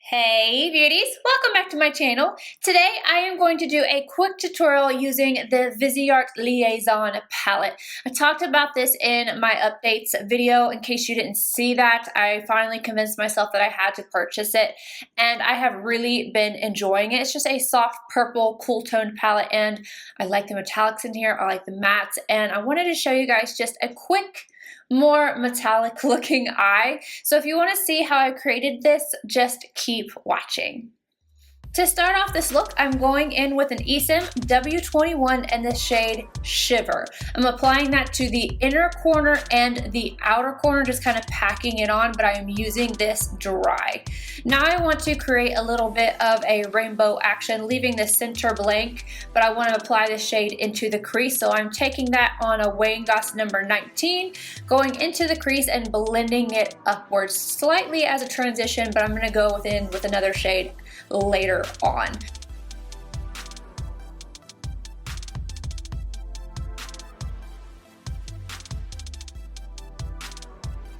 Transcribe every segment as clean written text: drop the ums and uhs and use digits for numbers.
Hey beauties, welcome back to my channel. Today I am going to do a quick tutorial using the Viseart Liaison Palette. I talked about this in my updates video. In case you didn't see that, I finally convinced myself that I had to purchase it, and I have really been enjoying it. It's just a soft purple cool toned palette, and I like the metallics in here, I like the mattes, and I wanted to show you guys just a quick more metallic looking eye. So if you want to see how I created this, just keep watching. To start off this look, I'm going in with an eSIM W21 and the shade Shiver. I'm applying that to the inner corner and the outer corner, just kind of packing it on, but I am using this dry. Now I want to create a little bit of a rainbow action, leaving the center blank, but I want to apply the shade into the crease. So I'm taking that on a weighing glass number 19, going into the crease and blending it upwards slightly as a transition, but I'm going to go in with another shade later on.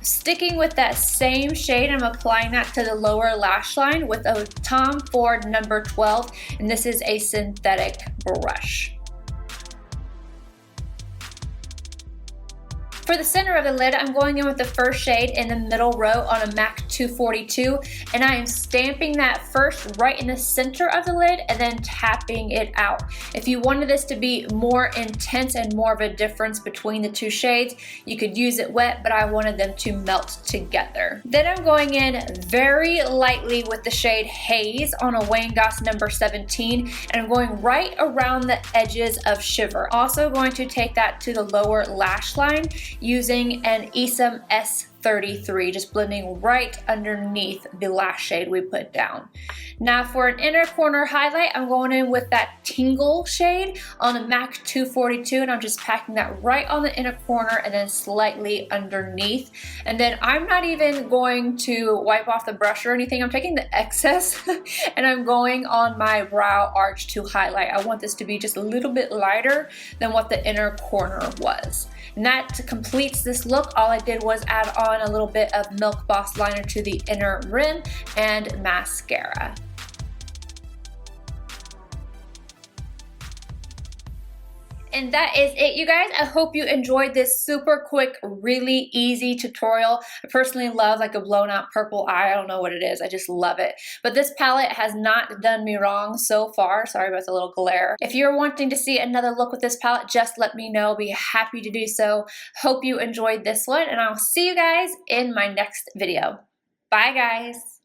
Sticking with that same shade, I'm applying that to the lower lash line with a Tom Ford number 12, and this is a synthetic brush. For the center of the lid, I'm going in with the first shade in the middle row on a MAC 242, and I am stamping that first right in the center of the lid and then tapping it out. If you wanted this to be more intense and more of a difference between the two shades, you could use it wet, but I wanted them to melt together. Then I'm going in very lightly with the shade Haze on a weighing glass number 17, and I'm going right around the edges of Shiver. Also going to take that to the lower lash line using an eSIM S33, just blending right underneath the last shade we put down. Now for an inner corner highlight, I'm going in with that Tingle shade on a MAC 242, and I'm just packing that right on the inner corner and then slightly underneath. And then I'm not even going to wipe off the brush or anything. I'm taking the excess and I'm going on my brow arch to highlight. I want this to be just a little bit lighter than what the inner corner was. And that completes this look. All I did was add on a little bit of Milk Boss liner to the inner rim and mascara. And that is it, you guys. I hope you enjoyed this super quick, really easy tutorial. I personally love like a blown out purple eye. I don't know what it is. I just love it. But this palette has not done me wrong so far. Sorry about the little glare. If you're wanting to see another look with this palette, just let me know. I'll be happy to do so. Hope you enjoyed this one, and I'll see you guys in my next video. Bye, guys.